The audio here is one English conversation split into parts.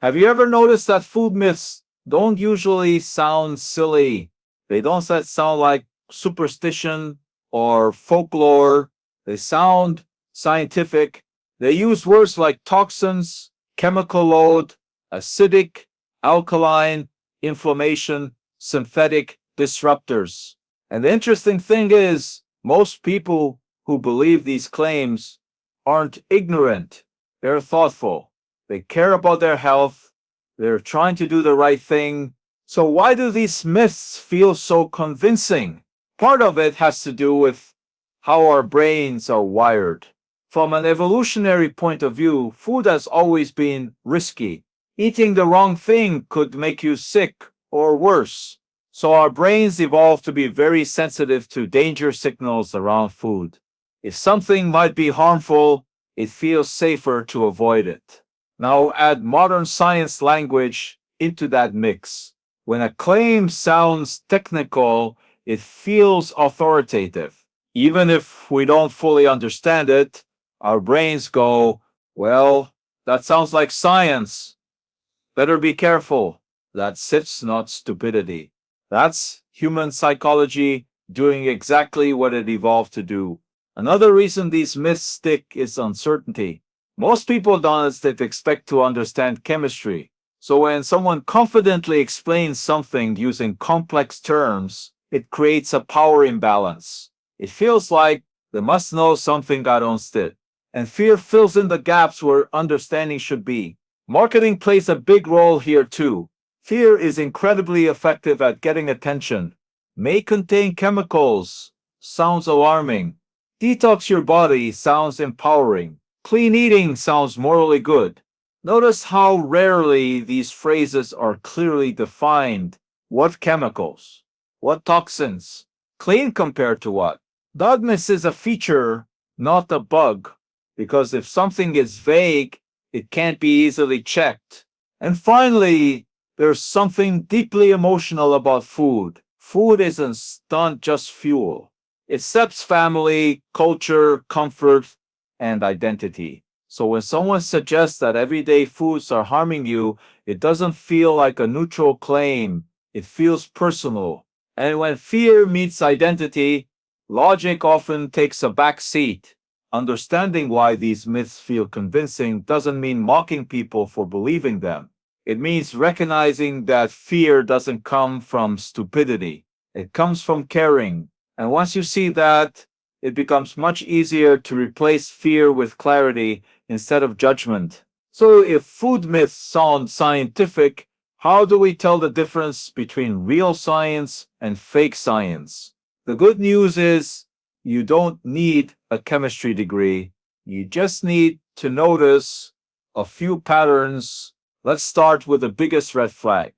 Have you ever noticed that food myths don't usually sound silly? They don't sound like superstition or folklore. They sound scientific. They use words like toxins, chemical load, acidic, alkaline, inflammation, synthetic disruptors. And the interesting thing is, most people who believe these claims aren't ignorant, they're thoughtful. They care about their health. They're trying to do the right thing. So, why do these myths feel so convincing? Part of it has to do with how our brains are wired. From an evolutionary point of view, food has always been risky. Eating the wrong thing could make you sick or worse. So, our brains evolved to be very sensitive to danger signals around food. If something might be harmful, it feels safer to avoid it. Now add modern science language into that mix. When a claim sounds technical, it feels authoritative. Even if we don't fully understand it, our brains go, well, that sounds like science. Better be careful. That's not stupidity. That's human psychology doing exactly what it evolved to do. Another reason these myths stick is uncertainty. Most people don't expect to understand chemistry. So when someone confidently explains something using complex terms, it creates a power imbalance. It feels like they must know something I don't did. And fear fills in the gaps where understanding should be. Marketing plays a big role here too. Fear is incredibly effective at getting attention. May contain chemicals. Sounds alarming. Detox your body sounds empowering. Clean eating sounds morally good. Notice how rarely these phrases are clearly defined. What chemicals? What toxins? Clean compared to what? Dogmas is a feature, not a bug, because if something is vague, it can't be easily checked. And finally, there's something deeply emotional about food. Food isn't just fuel. It sets family, culture, comfort, and identity. So when someone suggests that everyday foods are harming you, it doesn't feel like a neutral claim. It feels personal. And when fear meets identity, logic often takes a back seat. Understanding why these myths feel convincing doesn't mean mocking people for believing them. It means recognizing that fear doesn't come from stupidity. It comes from caring. And once you see that, it becomes much easier to replace fear with clarity instead of judgment. So, if food myths sound scientific, how do we tell the difference between real science and fake science? The good news is you don't need a chemistry degree. You just need to notice a few patterns. Let's start with the biggest red flag: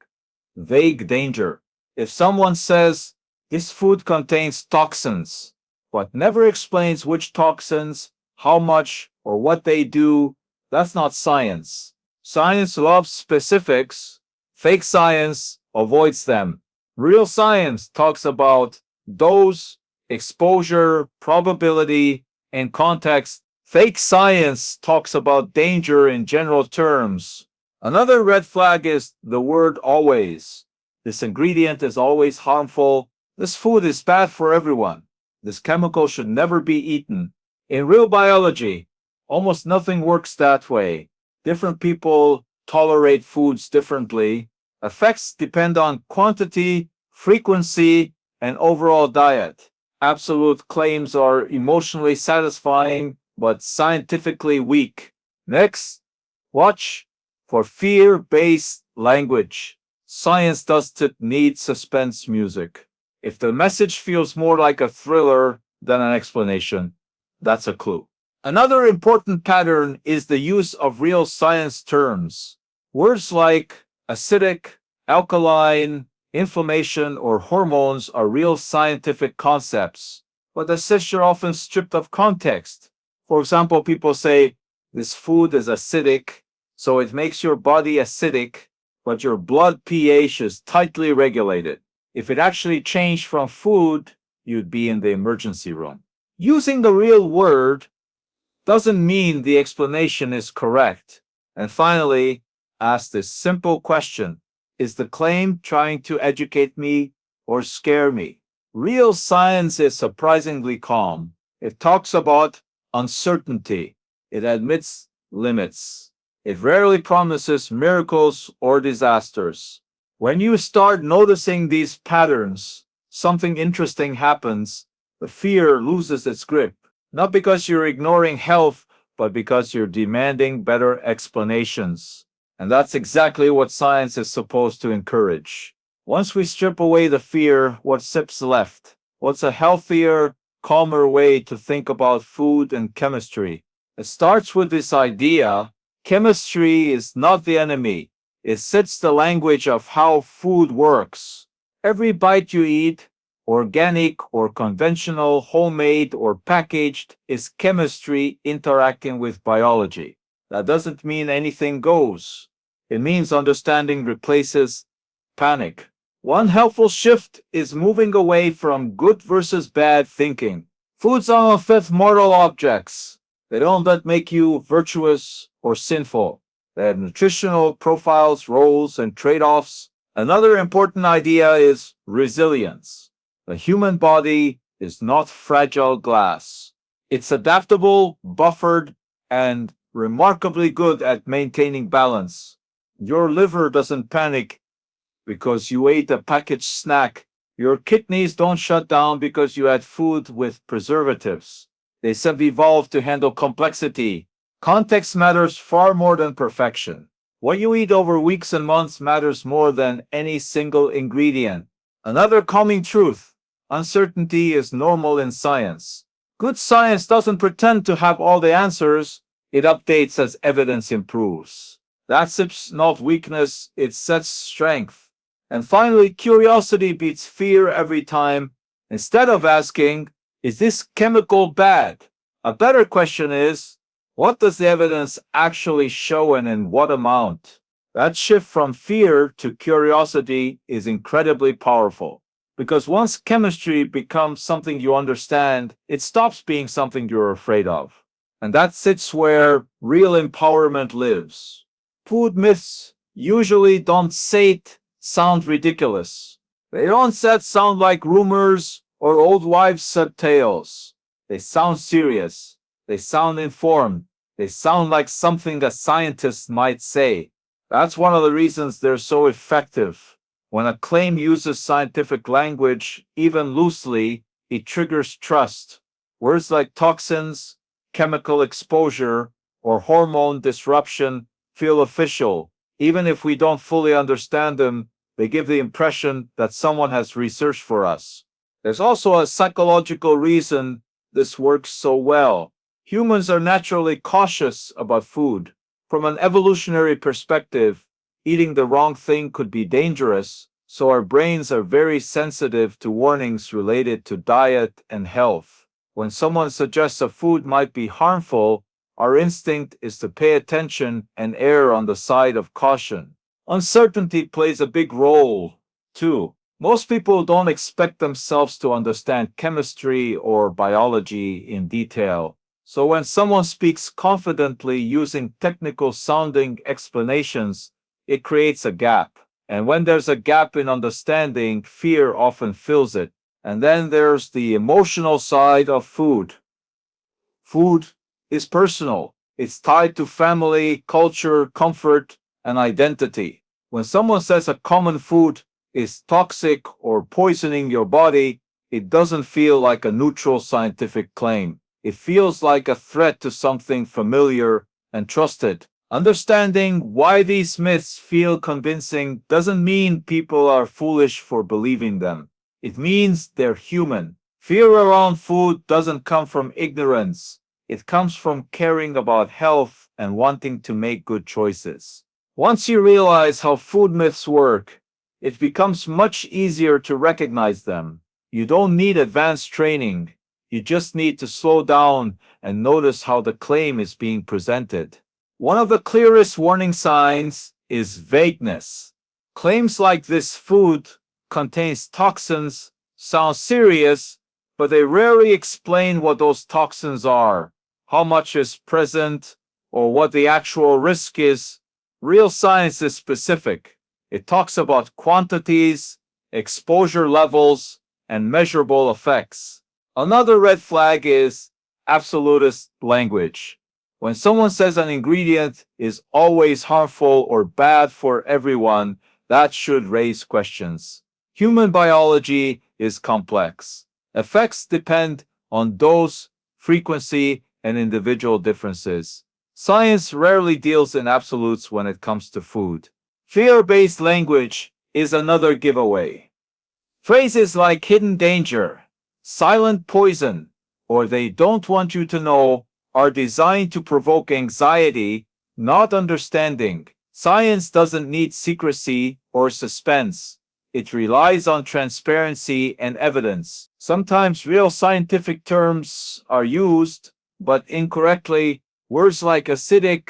vague danger. If someone says this food contains toxins, but never explains which toxins, how much, or what they do, that's not science. Science loves specifics. Fake science avoids them. Real science talks about dose, exposure, probability, and context. Fake science talks about danger in general terms. Another red flag is the word always. This ingredient is always harmful. This food is bad for everyone. This chemical should never be eaten. In real biology, almost nothing works that way. Different people tolerate foods differently. Effects depend on quantity, frequency, and overall diet. Absolute claims are emotionally satisfying but scientifically weak. Next, watch for fear-based language. Science doesn't need suspense music. If the message feels more like a thriller than an explanation, that's a clue. Another important pattern is the use of real science terms. Words like acidic, alkaline, inflammation, or hormones are real scientific concepts, but the such are often stripped of context. For example, people say, this food is acidic, so it makes your body acidic, but your blood pH is tightly regulated. If it actually changed from food, you'd be in the emergency room. Using the real word doesn't mean the explanation is correct. And finally, ask this simple question: is the claim trying to educate me or scare me? Real science is surprisingly calm. It talks about uncertainty. It admits limits. It rarely promises miracles or disasters. When you start noticing these patterns, something interesting happens. The fear loses its grip, not because you're ignoring health, but because you're demanding better explanations. And that's exactly what science is supposed to encourage. Once we strip away the fear, what sips left? What's a healthier, calmer way to think about food and chemistry? It starts with this idea: chemistry is not the enemy. It sets the language of how food works. Every bite you eat, organic or conventional, homemade or packaged, is chemistry interacting with biology. That doesn't mean anything goes. It means understanding replaces panic. One helpful shift is moving away from good versus bad thinking. Foods are fifth moral objects. They don't make you virtuous or sinful. They have nutritional profiles, roles, and trade-offs. Another important idea is resilience. The human body is not fragile glass. It's adaptable, buffered, and remarkably good at maintaining balance. Your liver doesn't panic because you ate a packaged snack. Your kidneys don't shut down because you had food with preservatives. They have evolved to handle complexity. Context matters far more than perfection. What you eat over weeks and months matters more than any single ingredient. Another calming truth: uncertainty is normal in science. Good science doesn't pretend to have all the answers, it updates as evidence improves. That's not weakness, it sets strength. And finally, curiosity beats fear every time. Instead of asking, is this chemical bad? A better question is, what does the evidence actually show and in what amount? That shift from fear to curiosity is incredibly powerful. Because once chemistry becomes something you understand, it stops being something you're afraid of. And that sits where real empowerment lives. Food myths usually don't sound ridiculous. They don't sound like rumors or old wives' said tales. They sound serious. They sound informed. They sound like something a scientist might say. That's one of the reasons they're so effective. When a claim uses scientific language, even loosely, it triggers trust. Words like toxins, chemical exposure, or hormone disruption feel official. Even if we don't fully understand them, they give the impression that someone has researched for us. There's also a psychological reason this works so well. Humans are naturally cautious about food. From an evolutionary perspective, eating the wrong thing could be dangerous, so our brains are very sensitive to warnings related to diet and health. When someone suggests a food might be harmful, our instinct is to pay attention and err on the side of caution. Uncertainty plays a big role, too. Most people don't expect themselves to understand chemistry or biology in detail. So when someone speaks confidently using technical sounding explanations, it creates a gap. And when there's a gap in understanding, fear often fills it. And then there's the emotional side of food. Food is personal. It's tied to family, culture, comfort, and identity. When someone says a common food is toxic or poisoning your body, it doesn't feel like a neutral scientific claim. It feels like a threat to something familiar and trusted. Understanding why these myths feel convincing doesn't mean people are foolish for believing them. It means they're human. Fear around food doesn't come from ignorance. It comes from caring about health and wanting to make good choices. Once you realize how food myths work, it becomes much easier to recognize them. You don't need advanced training. You just need to slow down and notice how the claim is being presented. One of the clearest warning signs is vagueness. Claims like this food contains toxins sound serious, but they rarely explain what those toxins are, how much is present, or what the actual risk is. Real science is specific. It talks about quantities, exposure levels, and measurable effects. Another red flag is absolutist language. When someone says an ingredient is always harmful or bad for everyone, that should raise questions. Human biology is complex. Effects depend on dose, frequency, and individual differences. Science rarely deals in absolutes when it comes to food. Fear-based language is another giveaway. Phrases like hidden danger, silent poison, or they don't want you to know are designed to provoke anxiety, not understanding. Science doesn't need secrecy or suspense. It relies on transparency and evidence. Sometimes real scientific terms are used, but incorrectly. Words like acidic,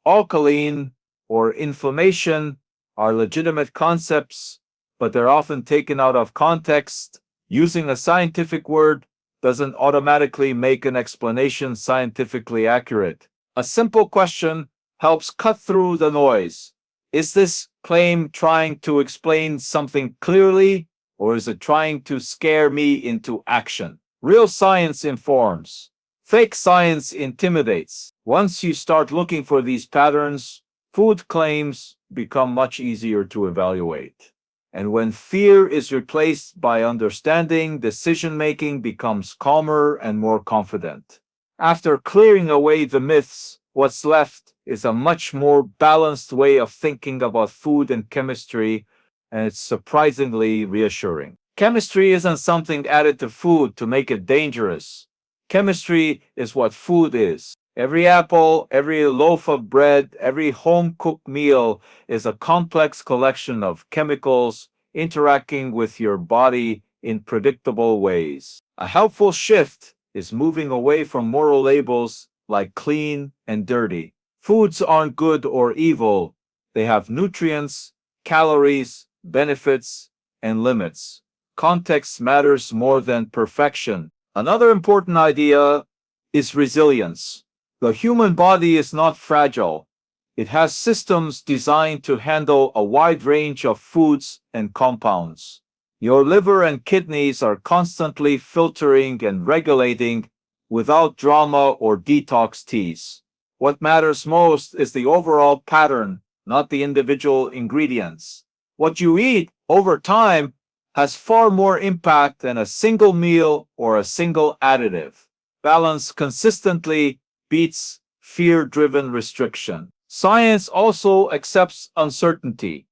alkaline, or inflammation are legitimate concepts, but they're often taken out of context. Using a scientific word doesn't automatically make an explanation scientifically accurate. A simple question helps cut through the noise. Is this claim trying to explain something clearly, or is it trying to scare me into action? Real science informs. Fake science intimidates. Once you start looking for these patterns, food claims become much easier to evaluate. And when fear is replaced by understanding, decision-making becomes calmer and more confident. After clearing away the myths, what's left is a much more balanced way of thinking about food and chemistry, and it's surprisingly reassuring. Chemistry isn't something added to food to make it dangerous. Chemistry is what food is. Every apple, every loaf of bread, every home-cooked meal is a complex collection of chemicals interacting with your body in predictable ways. A helpful shift is moving away from moral labels like clean and dirty. Foods aren't good or evil. They have nutrients, calories, benefits, and limits. Context matters more than perfection. Another important idea is resilience. The human body is not fragile. It has systems designed to handle a wide range of foods and compounds. Your liver and kidneys are constantly filtering and regulating without drama or detox teas. What matters most is the overall pattern, not the individual ingredients. What you eat over time has far more impact than a single meal or a single additive. Balance consistently beats fear-driven restriction. Science also accepts uncertainty,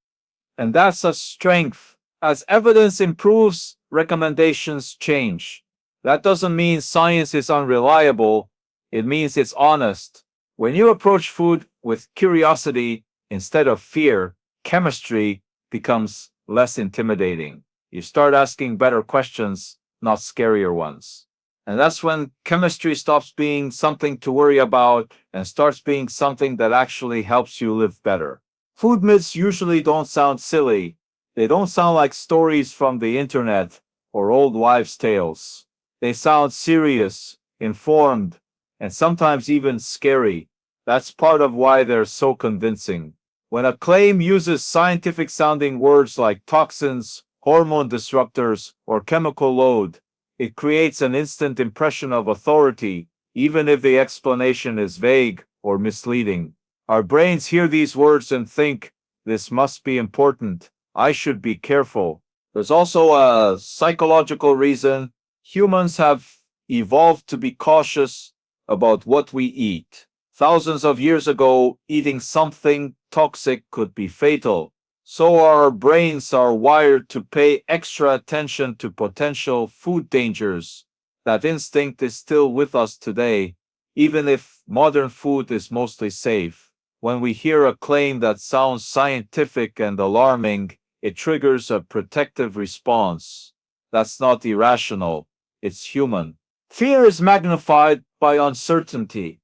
and that's a strength. As evidence improves, recommendations change. That doesn't mean science is unreliable, it means it's honest. When you approach food with curiosity instead of fear, chemistry becomes less intimidating. You start asking better questions, not scarier ones. And that's when chemistry stops being something to worry about and starts being something that actually helps you live better. Food myths usually don't sound silly. They don't sound like stories from the internet or old wives' tales. They sound serious, informed, and sometimes even scary. That's part of why they're so convincing. When a claim uses scientific-sounding words like toxins, hormone disruptors, or chemical load, it creates an instant impression of authority, even if the explanation is vague or misleading. Our brains hear these words and think, this must be important. I should be careful. There's also a psychological reason. Humans have evolved to be cautious about what we eat. Thousands of years ago, eating something toxic could be fatal. So our brains are wired to pay extra attention to potential food dangers. That instinct is still with us today, even if modern food is mostly safe. When we hear a claim that sounds scientific and alarming, it triggers a protective response. That's not irrational, it's human. Fear is magnified by uncertainty.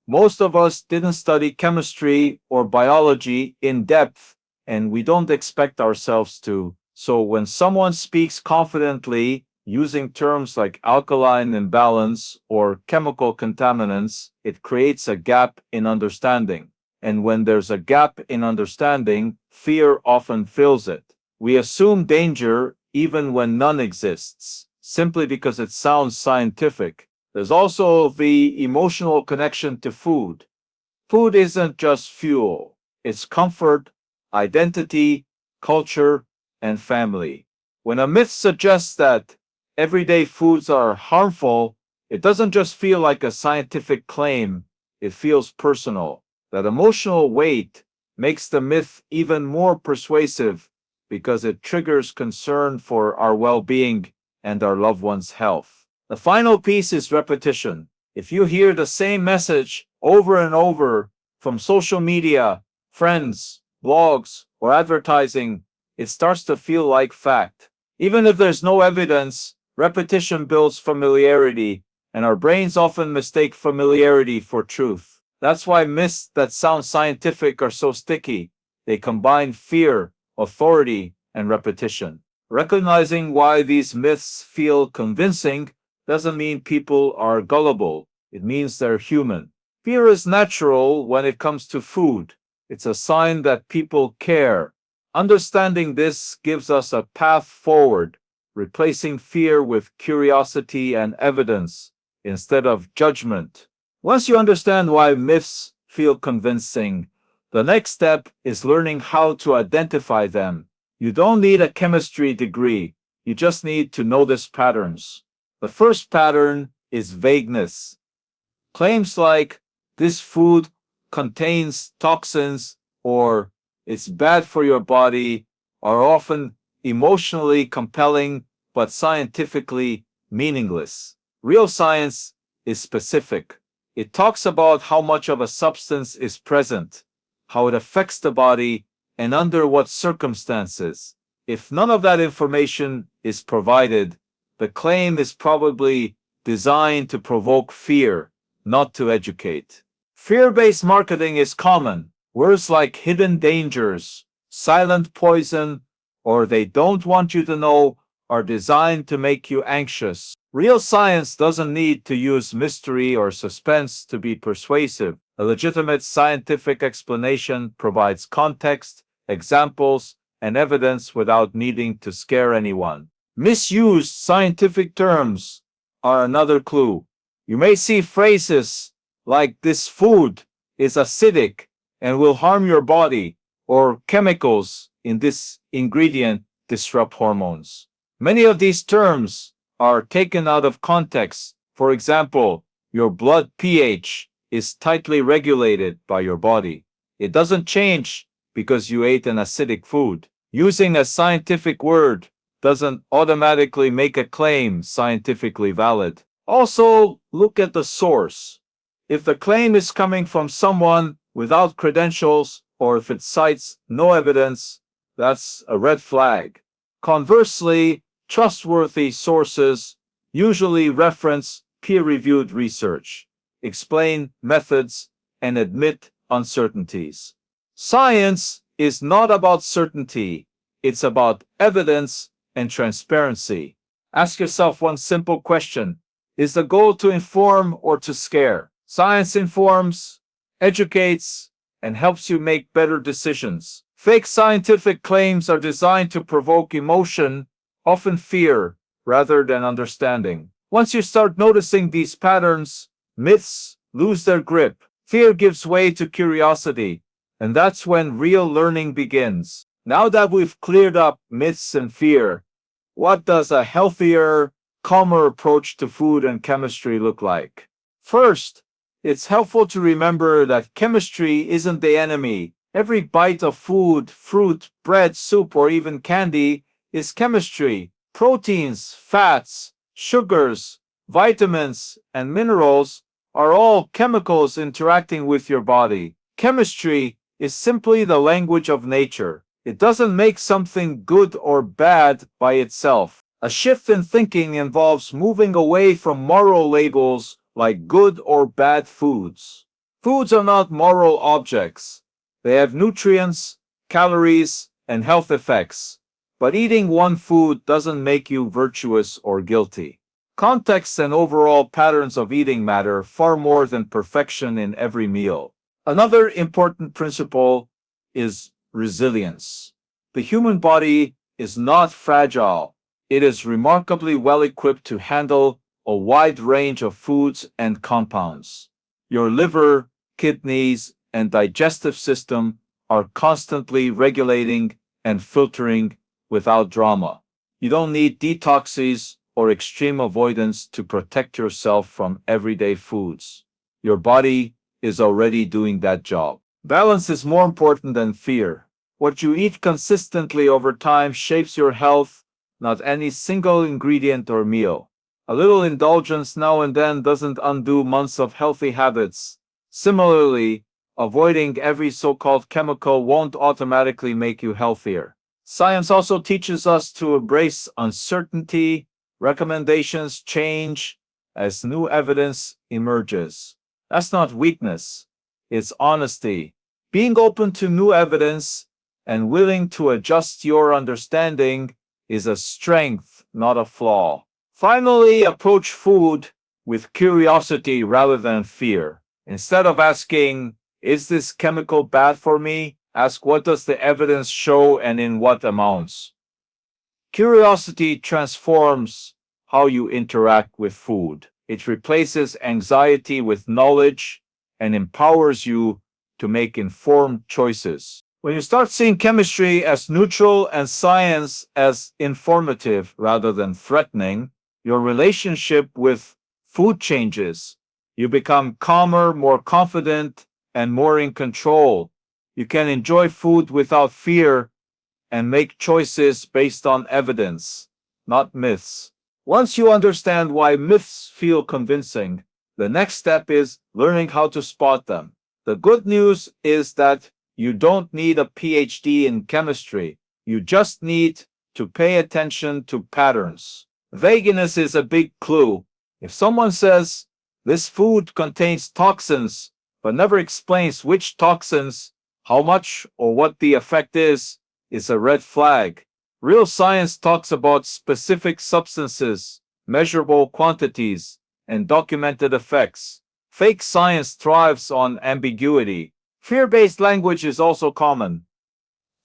Most of us didn't study chemistry or biology in depth, and we don't expect ourselves to. So when someone speaks confidently, using terms like alkaline imbalance or chemical contaminants, it creates a gap in understanding. And when there's a gap in understanding, fear often fills it. We assume danger even when none exists, simply because it sounds scientific. There's also the emotional connection to food. Food isn't just fuel, it's comfort, identity, culture, and family. When a myth suggests that everyday foods are harmful, it doesn't just feel like a scientific claim, it feels personal. That emotional weight makes the myth even more persuasive because it triggers concern for our well being and our loved ones' health. The final piece is repetition. If you hear the same message over and over from social media, friends, blogs, or advertising, it starts to feel like fact. Even if there's no evidence, repetition builds familiarity, and our brains often mistake familiarity for truth. That's why myths that sound scientific are so sticky. They combine fear, authority, and repetition. Recognizing why these myths feel convincing doesn't mean people are gullible. It means they're human. Fear is natural when it comes to food. It's a sign that people care. Understanding this gives us a path forward, replacing fear with curiosity and evidence instead of judgment. Once you understand why myths feel convincing, the next step is learning how to identify them. You don't need a chemistry degree, you just need to notice patterns. The first pattern is vagueness. Claims like, this food contains toxins or it's bad for your body are often emotionally compelling but scientifically meaningless. Real science is specific. It talks about how much of a substance is present, how it affects the body, and under what circumstances. If none of that information is provided, the claim is probably designed to provoke fear, not to educate. Fear-based marketing is common. Words like hidden dangers, silent poison, or they don't want you to know are designed to make you anxious. Real science doesn't need to use mystery or suspense to be persuasive. A legitimate scientific explanation provides context, examples, and evidence without needing to scare anyone. Misused scientific terms are another clue. You may see phrases like this food is acidic and will harm your body, or chemicals in this ingredient disrupt hormones. Many of these terms are taken out of context. For example, your blood pH is tightly regulated by your body. It doesn't change because you ate an acidic food. Using a scientific word doesn't automatically make a claim scientifically valid. Also, look at the source. If the claim is coming from someone without credentials, or if it cites no evidence, that's a red flag. Conversely, trustworthy sources usually reference peer-reviewed research, explain methods, and admit uncertainties. Science is not about certainty, it's about evidence and transparency. Ask yourself one simple question. Is the goal to inform or to scare? Science informs, educates, and helps you make better decisions. Fake scientific claims are designed to provoke emotion, often fear, rather than understanding. Once you start noticing these patterns, myths lose their grip. Fear gives way to curiosity, and that's when real learning begins. Now that we've cleared up myths and fear, what does a healthier, calmer approach to food and chemistry look like? First, it's helpful to remember that chemistry isn't the enemy. Every bite of food, fruit, bread, soup, or even candy is chemistry. Proteins, fats, sugars, vitamins, and minerals are all chemicals interacting with your body. Chemistry is simply the language of nature. It doesn't make something good or bad by itself. A shift in thinking involves moving away from moral labels like good or bad foods. Foods are not moral objects. They have nutrients, calories, and health effects. But eating one food doesn't make you virtuous or guilty. Context and overall patterns of eating matter far more than perfection in every meal. Another important principle is resilience. The human body is not fragile. It is remarkably well equipped to handle a wide range of foods and compounds. Your liver, kidneys, and digestive system are constantly regulating and filtering without drama. You don't need detoxes or extreme avoidance to protect yourself from everyday foods. Your body is already doing that job. Balance is more important than fear. What you eat consistently over time shapes your health, not any single ingredient or meal. A little indulgence now and then doesn't undo months of healthy habits. Similarly, avoiding every so-called chemical won't automatically make you healthier. Science also teaches us to embrace uncertainty. Recommendations change as new evidence emerges. That's not weakness, it's honesty. Being open to new evidence and willing to adjust your understanding is a strength, not a flaw. Finally, approach food with curiosity rather than fear. Instead of asking, is this chemical bad for me? Ask, what does the evidence show and in what amounts? Curiosity transforms how you interact with food. It replaces anxiety with knowledge and empowers you to make informed choices. When you start seeing chemistry as neutral and science as informative rather than threatening, your relationship with food changes. You become calmer, more confident, and more in control. You can enjoy food without fear and make choices based on evidence, not myths. Once you understand why myths feel convincing, the next step is learning how to spot them. The good news is that you don't need a PhD in chemistry. You just need to pay attention to patterns. Vagueness is a big clue. If someone says, this food contains toxins, but never explains which toxins, how much, or what the effect is a red flag. Real science talks about specific substances, measurable quantities, and documented effects. Fake science thrives on ambiguity. Fear-based language is also common.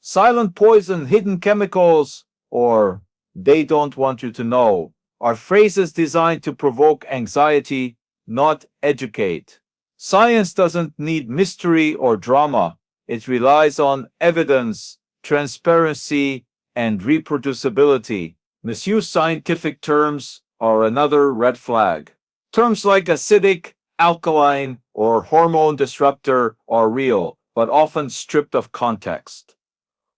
Silent poison, hidden chemicals, or they don't want you to know are phrases designed to provoke anxiety, not educate. Science doesn't need mystery or drama. It relies on evidence, transparency, and reproducibility. Misused scientific terms are another red flag. Terms like acidic, alkaline, or hormone disruptor are real, but often stripped of context.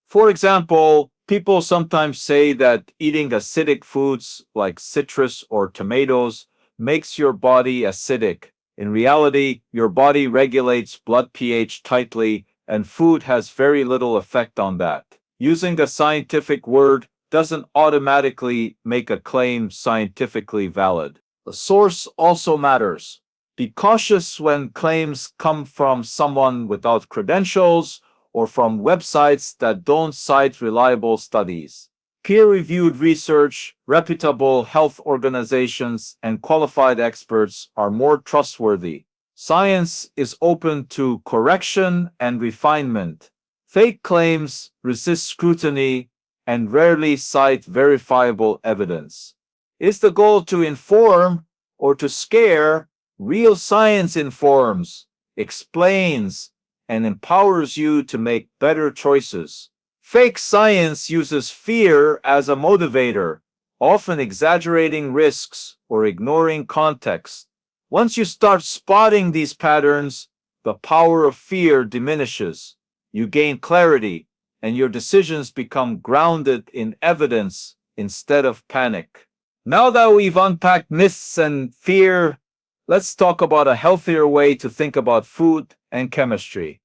For example, people sometimes say that eating acidic foods like citrus or tomatoes makes your body acidic. In reality, your body regulates blood pH tightly, and food has very little effect on that. Using a scientific word doesn't automatically make a claim scientifically valid. The source also matters. Be cautious when claims come from someone without credentials or from websites that don't cite reliable studies. Peer-reviewed research, reputable health organizations, and qualified experts are more trustworthy. Science is open to correction and refinement. Fake claims resist scrutiny and rarely cite verifiable evidence. Is the goal to inform or to scare? Real science informs, explains, and empowers you to make better choices. Fake science uses fear as a motivator, often exaggerating risks or ignoring context. Once you start spotting these patterns, the power of fear diminishes. You gain clarity, and your decisions become grounded in evidence instead of panic. Now that we've unpacked myths and fear, let's talk about a healthier way to think about food and chemistry.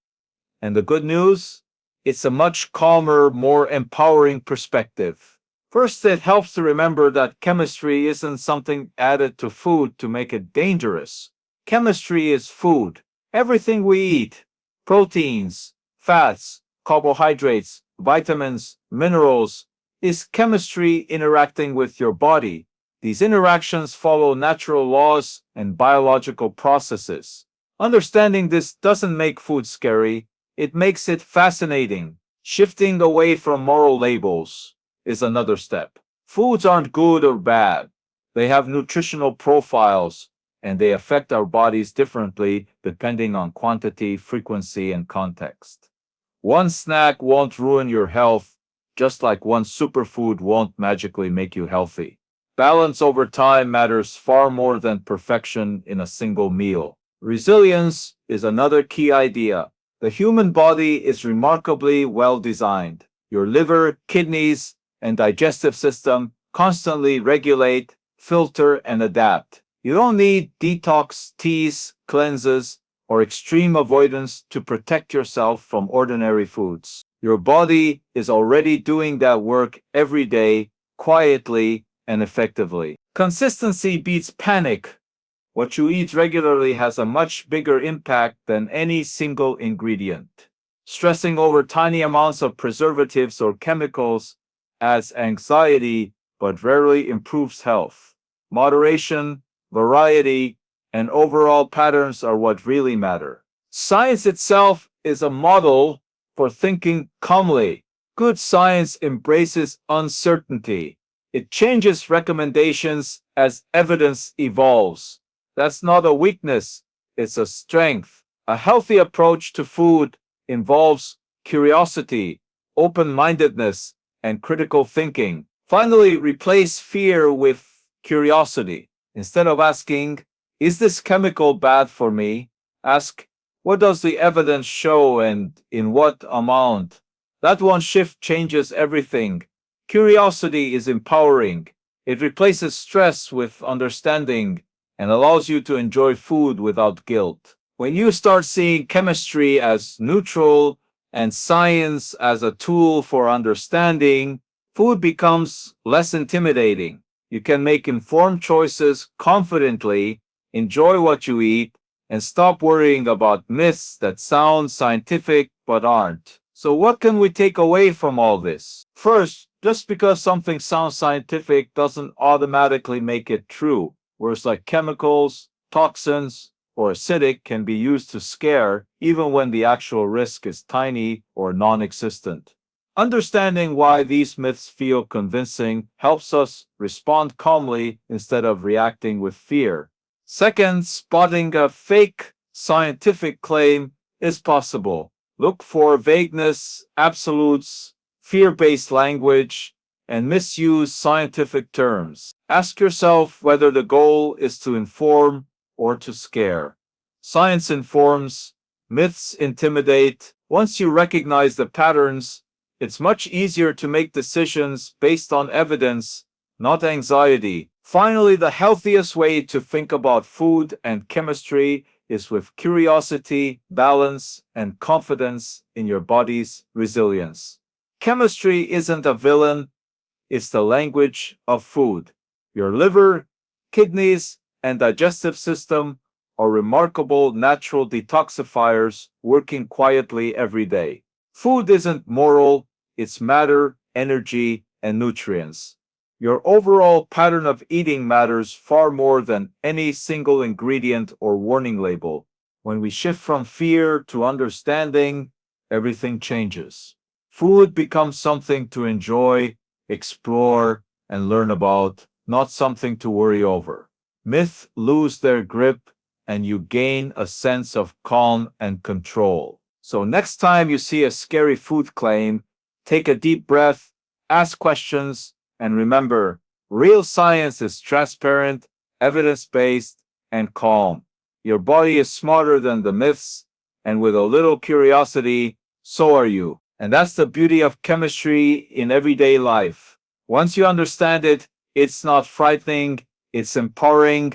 And the good news? It's a much calmer, more empowering perspective. First, it helps to remember that chemistry isn't something added to food to make it dangerous. Chemistry is food. Everything we eat, proteins, fats, carbohydrates, vitamins, minerals, is chemistry interacting with your body. These interactions follow natural laws and biological processes. Understanding this doesn't make food scary, it makes it fascinating. Shifting away from moral labels is another step. Foods aren't good or bad. They have nutritional profiles and they affect our bodies differently depending on quantity, frequency, and context. One snack won't ruin your health, just like one superfood won't magically make you healthy. Balance over time matters far more than perfection in a single meal. Resilience is another key idea. The human body is remarkably well designed. Your liver, kidneys, and digestive system constantly regulate, filter, and adapt. You don't need detox teas, cleanses, or extreme avoidance to protect yourself from ordinary foods. Your body is already doing that work every day, quietly and effectively. Consistency beats panic. What you eat regularly has a much bigger impact than any single ingredient. Stressing over tiny amounts of preservatives or chemicals adds anxiety but rarely improves health. Moderation, variety, and overall patterns are what really matter. Science itself is a model for thinking calmly. Good science embraces uncertainty. It changes recommendations as evidence evolves. That's not a weakness, it's a strength. A healthy approach to food involves curiosity, open-mindedness, and critical thinking. Finally, replace fear with curiosity. Instead of asking, is this chemical bad for me? Ask, what does the evidence show and in what amount? That one shift changes everything. Curiosity is empowering. It replaces stress with understanding and allows you to enjoy food without guilt. When you start seeing chemistry as neutral and science as a tool for understanding, food becomes less intimidating. You can make informed choices confidently, enjoy what you eat, and stop worrying about myths that sound scientific but aren't. So what can we take away from all this? First, just because something sounds scientific doesn't automatically make it true. Words like chemicals, toxins, or acidic can be used to scare even when the actual risk is tiny or non-existent. Understanding why these myths feel convincing helps us respond calmly instead of reacting with fear. Second, spotting a fake scientific claim is possible. Look for vagueness, absolutes, fear-based language, and misuse scientific terms. Ask yourself whether the goal is to inform or to scare. Science informs, myths intimidate. Once you recognize the patterns, it's much easier to make decisions based on evidence, not anxiety. Finally, the healthiest way to think about food and chemistry is with curiosity, balance, and confidence in your body's resilience. Chemistry isn't a villain, it's the language of food. Your liver, kidneys, and digestive system are remarkable natural detoxifiers working quietly every day. Food isn't moral, it's matter, energy, and nutrients. Your overall pattern of eating matters far more than any single ingredient or warning label. When we shift from fear to understanding, everything changes. Food becomes something to enjoy, explore, and learn about, not something to worry over. Myths lose their grip, and you gain a sense of calm and control. So next time you see a scary food claim, take a deep breath, ask questions, and remember, real science is transparent, evidence-based, and calm. Your body is smarter than the myths, and with a little curiosity, so are you. And that's the beauty of chemistry in everyday life. Once you understand it, it's not frightening, it's empowering,